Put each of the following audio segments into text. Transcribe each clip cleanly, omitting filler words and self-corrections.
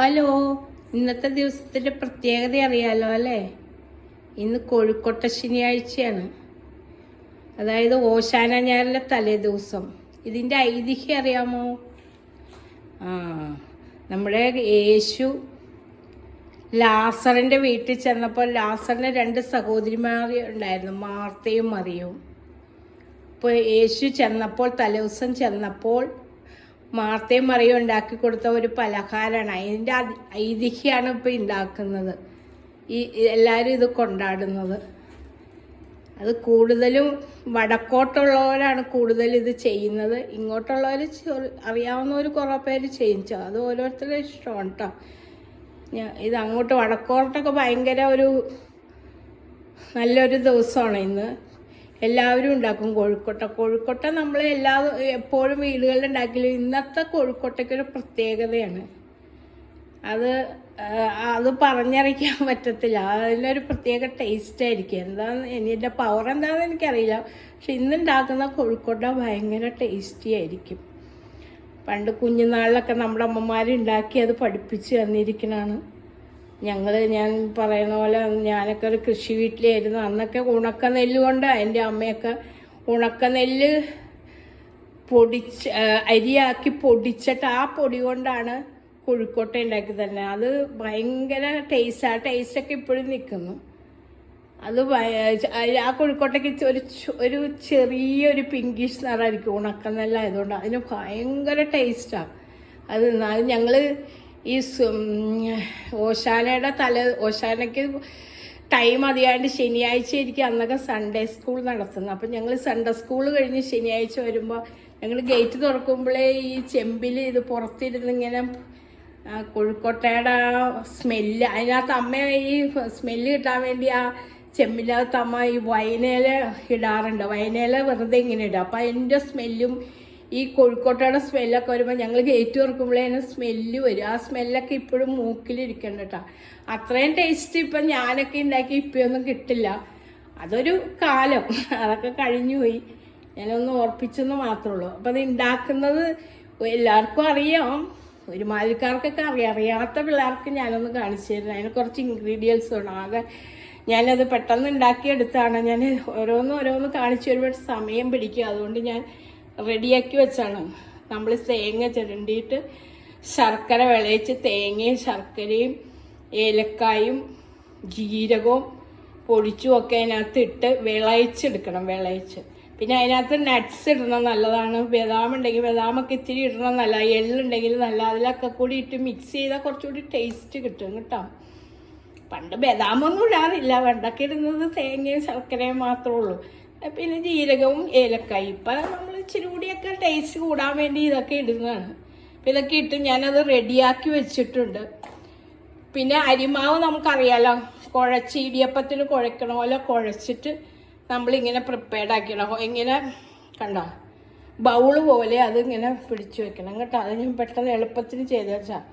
Hello, ഇന്നത്തെ ദിവസത്തിന്റെ പ്രത്യേകത അറിയാലോ അല്ലേ? ഇന്ന് കോഴിക്കോട്ടെ ശനിയാഴ്ചയാണ്. അതായത് ഓശാന ഞായറിലെ തലേ ദിവസം. ഇതിന്റെ ഐതിഹ്യം അറിയാമോ? നമ്മുടെ യേശു ലാസറിന്റെ വീട്ടിൽ ചെന്നപ്പോൾ ലാസറിന് 2 സഹോദരിമാർ ഉണ്ടായിരുന്നു, മാർത്തയും മറിയവും. അപ്പോൾ യേശു ചെന്നപ്പോൾ തലേദിവസം ചെന്നപ്പോൾ മാർത്തയും മറിയും ഉണ്ടാക്കി കൊടുത്ത ഒരു പലഹാരമാണ്. അതിൻ്റെ ഐതിഹ്യമാണ് ഇപ്പോൾ ഉണ്ടാക്കുന്നത്. എല്ലാവരും ഇത് കൊണ്ടാടുന്നത്. അത് കൂടുതലും വടക്കോട്ടുള്ളവരാണ് കൂടുതൽ ഇത് ചെയ്യുന്നത്. ഇങ്ങോട്ടുള്ളവർ അറിയാവുന്നവർ കുറേ പേര് ചെയ്യിച്ചോ, അത് ഓരോരുത്തരുടെ ഇഷ്ടമാണ് കേട്ടോ. ഇത് അങ്ങോട്ട് വടക്കോട്ടൊക്കെ ഭയങ്കര നല്ലൊരു ദിവസമാണ് ഇന്ന്. എല്ലാവരും ഉണ്ടാക്കും കോഴിക്കോട്ട നമ്മൾ എപ്പോഴും വീടുകളിൽ ഉണ്ടാക്കില്ല. ഇന്നത്തെ കോഴിക്കോട്ടയ്ക്കൊരു പ്രത്യേകതയാണ്. അത് പറഞ്ഞറിയിക്കാൻ പറ്റത്തില്ല. അതിനൊരു പ്രത്യേക ടേസ്റ്റ് ആയിരിക്കും. എൻ്റെ പവർ എന്താണെന്ന് എനിക്കറിയില്ല. പക്ഷെ ഇന്നുണ്ടാക്കുന്ന കോഴിക്കോട്ട ഭയങ്കര ടേസ്റ്റി ആയിരിക്കും. പണ്ട് കുഞ്ഞുനാളിലൊക്കെ നമ്മുടെ അമ്മമാരുണ്ടാക്കി അത് പഠിപ്പിച്ച് തന്നിരിക്കണതാണ്. ഞാൻ പറയുന്ന പോലെ ഞാനൊക്കെ ഒരു കൃഷി വീട്ടിലായിരുന്നു. അന്നൊക്കെ ഉണക്കനെല്ല് കൊണ്ട് എൻ്റെ അമ്മയൊക്കെ ഉണക്കനെല്ല് അരിയാക്കി പൊടിച്ചിട്ട് ആ പൊടി കൊണ്ടാണ് കോഴിക്കോട്ട ഉണ്ടാക്കി തന്നെ. അത് ഭയങ്കര ടേസ്റ്റ്. ആ ടേസ്റ്റൊക്കെ ഇപ്പോഴും നിൽക്കുന്നു. ആ കോഴിക്കോട്ടയ്ക്ക് ഒരു ചെറിയൊരു പിങ്കിഷ് നിറമായിരിക്കും ഉണക്കനെല്ലായതുകൊണ്ട്. അതിന് ഭയങ്കര ടേസ്റ്റാണ്. അത് ഞങ്ങൾ ഈ ഓശാനയ്ക്ക് ടൈം അറിയാണ്ട് ശനിയാഴ്ച ആയിരിക്കും അന്നൊക്കെ സൺഡേ സ്കൂൾ നടത്തുന്നത്. അപ്പം ഞങ്ങൾ സൺഡേ സ്കൂൾ കഴിഞ്ഞ് ശനിയാഴ്ച വരുമ്പോൾ ഞങ്ങൾ ഗേറ്റ് തുറക്കുമ്പോഴേ ഈ ചെമ്പിൽ ഇത് പുറത്തിരുന്ന് ഇങ്ങനെ കോഴിക്കോട്ടയുടെ സ്മെല്ല്, അതിനകത്ത് അമ്മ ഈ സ്മെല്ല് കിട്ടാൻ വേണ്ടി ആ ചെമ്പിനകത്ത് അമ്മ ഈ വൈനയില ഇടാറുണ്ട്. വൈനയില വെറുതെ ഇങ്ങനെ ഇടുക. അപ്പം അതിൻ്റെ സ്മെല്ലും ഈ കോഴിക്കോട്ടയുടെ സ്മെല്ലൊക്കെ വരുമ്പോൾ ഞങ്ങൾ ഗേറ്റ് തുറക്കുമ്പോഴേ അതിന് സ്മെല്ല് വരും. ആ സ്മെല്ലൊക്കെ ഇപ്പോഴും മൂക്കിലിരിക്കണ്ട കേട്ടോ. അത്രയും ടേസ്റ്റ് ഇപ്പം ഞാനൊക്കെ ഉണ്ടാക്കി ഇപ്പൊന്നും കിട്ടില്ല. അതൊരു കാലം, അതൊക്കെ കഴിഞ്ഞു പോയി. ഞാനൊന്ന് ഓർപ്പിച്ചെന്ന് മാത്രമേ ഉള്ളൂ. അപ്പം അത് ഉണ്ടാക്കുന്നത് എല്ലാവർക്കും അറിയാം, ഒരുമാതിരിക്കാർക്കൊക്കെ അറിയാത്ത പിള്ളേർക്ക് ഞാനൊന്ന് കാണിച്ചു തരുന്നത്. അതിന് കുറച്ച് ഇൻഗ്രീഡിയൻസ് വേണം. ഞാനത് പെട്ടെന്ന് ഉണ്ടാക്കിയെടുത്താണ്. ഞാൻ ഓരോന്ന് കാണിച്ചു വരുമ്പോൾ സമയം പിടിക്കും. അതുകൊണ്ട് ഞാൻ റെഡിയാക്കി വെച്ചാണ്. നമ്മൾ തേങ്ങ ചിരണ്ടിയിട്ട് ശർക്കര വിളയിച്ച് തേങ്ങയും ശർക്കരയും ഏലക്കായും ജീരകവും പൊടിച്ചും ഒക്കെ അതിനകത്ത് ഇട്ട് വിളയിച്ചെടുക്കണം. പിന്നെ അതിനകത്ത് നട്ട്സ് ഇടണം, നല്ലതാണ്. ബദാം ഉണ്ടെങ്കിൽ ബദാമൊക്കെ ഇത്തിരി ഇടണം, നല്ല എള്ളുണ്ടെങ്കിൽ നല്ല. അതിലൊക്കെ കൂടി ഇട്ട് മിക്സ് ചെയ്താൽ കുറച്ചുകൂടി ടേസ്റ്റ് കിട്ടും കേട്ടോ. പണ്ട് ബദാമൊന്നും ഇടാറില്ല. വെണ്ടയ്ക്ക ഇടുന്നത് തേങ്ങയും ശർക്കരയും മാത്രമേ ഉള്ളൂ. പിന്നെ ജീരകവും ഏലക്കായും. ഇപ്പം നമ്മൾ ഇച്ചിരി കൂടിയൊക്കെ ടേസ്റ്റ് കൂടാൻ വേണ്ടി ഇതൊക്കെ ഇടുന്നതാണ്. അപ്പം ഇതൊക്കെ ഇട്ട് ഞാനത് റെഡിയാക്കി വെച്ചിട്ടുണ്ട്. പിന്നെ അരിമാവ് നമുക്കറിയാലോ, ഇടിയപ്പത്തിന് കുഴക്കണ പോലെ കുഴച്ചിട്ട് നമ്മളിങ്ങനെ പ്രിപ്പയർഡ് ആക്കണം. ഇങ്ങനെ കണ്ടോ, ബൗള് പോലെ അതിങ്ങനെ പിടിച്ചു വെക്കണം കേട്ടോ. അത് ഞാൻ പെട്ടെന്ന് എളുപ്പത്തിന് ചെയ്ത് വെച്ചാൽ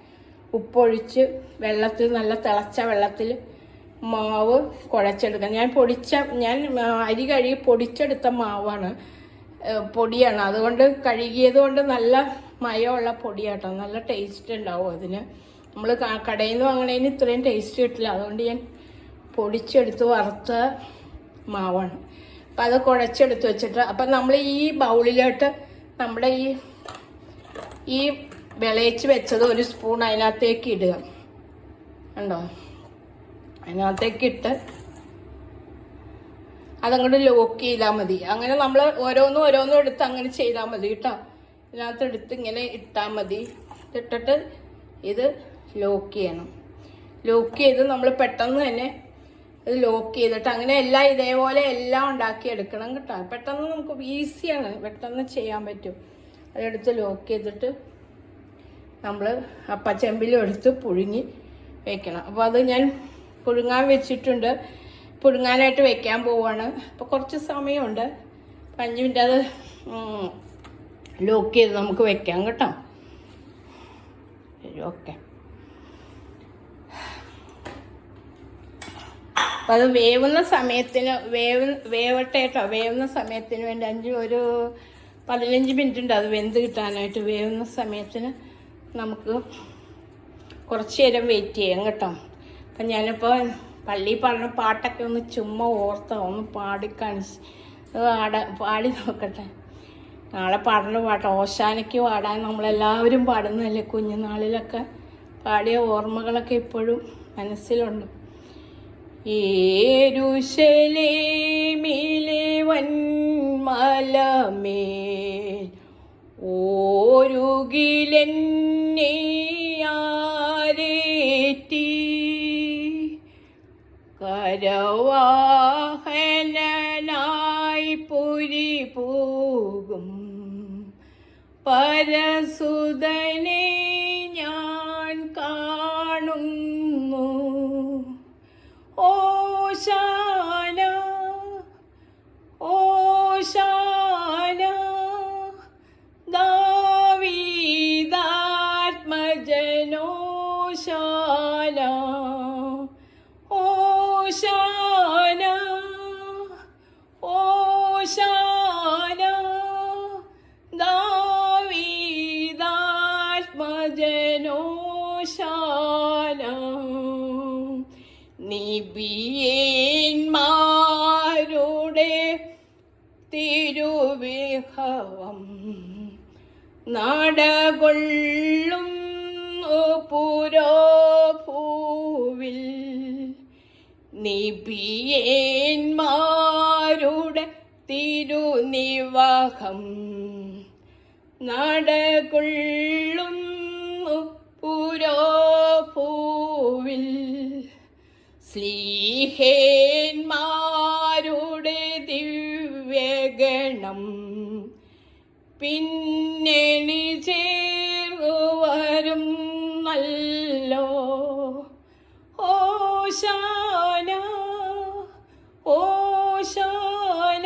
ഉപ്പൊഴിച്ച് നല്ല തിളച്ച വെള്ളത്തിൽ മാവ് കുഴച്ചെടുക്കാം. ഞാൻ അരി കഴുകി പൊടിച്ചെടുത്ത മാവാണ്, പൊടിയാണ്. അതുകൊണ്ട് കഴുകിയത് കൊണ്ട് നല്ല മയമുള്ള പൊടിയാട്ടോ. നല്ല ടേസ്റ്റ് ഉണ്ടാവും അതിന്. നമ്മൾ കടയിൽ നിന്ന് വാങ്ങണതിന് ഇത്രയും ടേസ്റ്റ് കിട്ടില്ല. അതുകൊണ്ട് ഞാൻ പൊടിച്ചെടുത്ത് വറുത്ത മാവാണ്. അപ്പം അത് കുഴച്ചെടുത്ത് വെച്ചിട്ട് അപ്പം നമ്മൾ ഈ ബൗളിലോട്ട് നമ്മുടെ ഈ വിളയിച്ച് വെച്ചത് 1 സ്പൂൺ അതിനകത്തേക്ക് ഇടുക. കണ്ടോ, അതിനകത്തേക്ക് ഇട്ട് അതങ്ങോട്ട് ലോക്ക് ചെയ്താൽ മതി. അങ്ങനെ നമ്മൾ ഓരോന്നും എടുത്ത് അങ്ങനെ ചെയ്താൽ മതി കേട്ടോ. ഇതിനകത്ത് എടുത്ത് ഇങ്ങനെ ഇട്ടാൽ മതി. ഇട്ടിട്ട് ഇത് ലോക്ക് ചെയ്യണം. ലോക്ക് ചെയ്ത് നമ്മൾ പെട്ടെന്ന് തന്നെ ഇത് ലോക്ക് ചെയ്തിട്ട് അങ്ങനെ ഇതേപോലെ എല്ലാം ഉണ്ടാക്കിയെടുക്കണം കേട്ടോ. പെട്ടെന്ന് നമുക്ക് ഈസിയാണ്, പെട്ടെന്ന് ചെയ്യാൻ പറ്റും. അതെടുത്ത് ലോക്ക് ചെയ്തിട്ട് നമ്മൾ അപ്പച്ചെമ്പിലും എടുത്ത് പുഴുങ്ങി വെക്കണം. അപ്പോൾ അത് ഞാൻ പുഴുങ്ങാൻ വെച്ചിട്ടുണ്ട്. പുഴുങ്ങാനായിട്ട് വെക്കാൻ പോവാണ്. അപ്പോൾ കുറച്ച് സമയമുണ്ട്, 5 മിനിറ്റ്. അത് ലോക്ക് ചെയ്ത് നമുക്ക് വെക്കാം കേട്ടോ. ശരി, ഓക്കെ. അപ്പം അത് വേവുന്ന സമയത്തിന് വേവട്ടെ കേട്ടോ. വേവുന്ന സമയത്തിന് വേണ്ടി ഒരു 15 മിനിറ്റ് ഉണ്ട് അത് വെന്ത് കിട്ടാനായിട്ട്. വേവുന്ന സമയത്തിന് നമുക്ക് കുറച്ച് നേരം വെയിറ്റ് ചെയ്യാം കേട്ടോ. അപ്പം ഞാനിപ്പോൾ പള്ളിയിൽ പറഞ്ഞ പാട്ടൊക്കെ ഒന്ന് ചുമ്മാ ഒന്ന് പാടി നോക്കട്ടെ. നാളെ പാടുന്ന പാട്ട് ഓശാനയ്ക്ക് പാടാൻ നമ്മളെല്ലാവരും പാടുന്നതല്ലേ, കുഞ്ഞുനാളിലൊക്കെ പാടിയ ഓർമ്മകളൊക്കെ ഇപ്പോഴും മനസ്സിലുണ്ട്. യെരൂശലേമിലെ വന്മലമേൽ ഓരുകിലെന്നെ ആരേറ്റി കരവാഹനനായി പുരി പോകും പരസുതനെ ഞാൻ കാണുന്നു. ഓശാന ഓശാന ദാവീദാത്മജനോശാന ഓശാന ഓശാന ദാവീദാത്മജനോശാന. നിബിയന്മാരുടെ തിരുവിഹവം നടകൊള്ളും പുരോഭൂവിൽ നിബിയന്മാരുടെ തിരുനിവാഹം നടകൊള്ളും പുരോഭൂവിൽ സ്ലീഹന്മാരുടെ ദിവ്യഗണം പിന്നണി ചേർവരും നല്ലോ. ഓശാന ഓശാന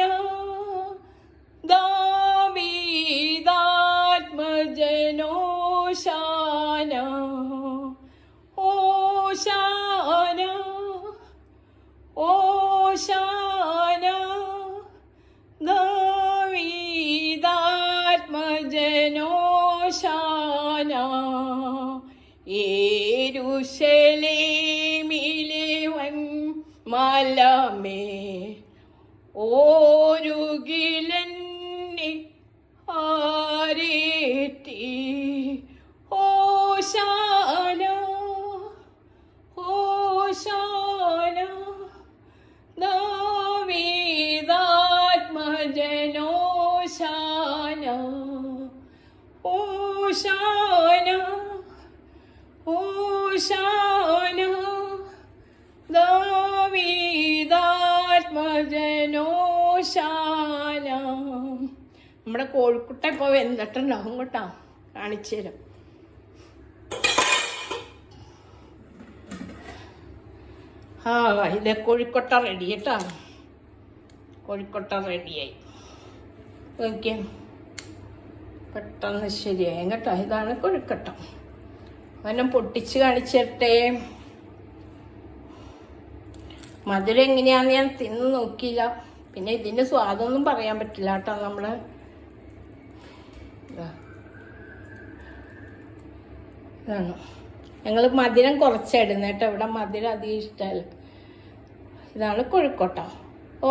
ദാവീദാത്മജനോശാന ഓശാന ഓശാന ദാവീദാത്മജനോശാന. യെരൂശലേമിലെ വന്മലമേൽ ഓരുകിലെന്നെ ആരേറ്റി ഓശാന ഓശാന ദാവീദാത്മജനോശാന ഓശാന ഓശാന ദാവീദാത്മജനോശാന. നമ്മുടെ കോഴിക്കുട്ട ഇപ്പോൾ വെന്തിട്ടുണ്ടാവും കേട്ടോ, കാണിച്ചു തരാം. ആ ഇത് കോഴിക്കൊട്ട റെഡി കേട്ടോ, കോഴിക്കൊട്ട റെഡിയായി. ഓക്കെ, പെട്ടെന്ന് ശരിയായി കേട്ടോ. ഇതാണ് കോഴിക്കൊട്ട. അവനെ പൊട്ടിച്ച് കാണിച്ചിട്ടെ. മധുരം എങ്ങനെയാണെന്ന് ഞാൻ തിന്ന് നോക്കിയില്ല. പിന്നെ ഇതിൻ്റെ സ്വാദമൊന്നും പറയാൻ പറ്റില്ല കേട്ടോ. നമ്മൾ ഇതാണ്, ഞങ്ങൾ മധുരം കുറച്ചിടുന്നത് കേട്ടോ. ഇവിടെ മധുരം അധികം ഇഷ്ടമല്ല. ഇതാണ് കോഴിക്കോട്ട.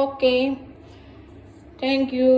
Okay, thank you.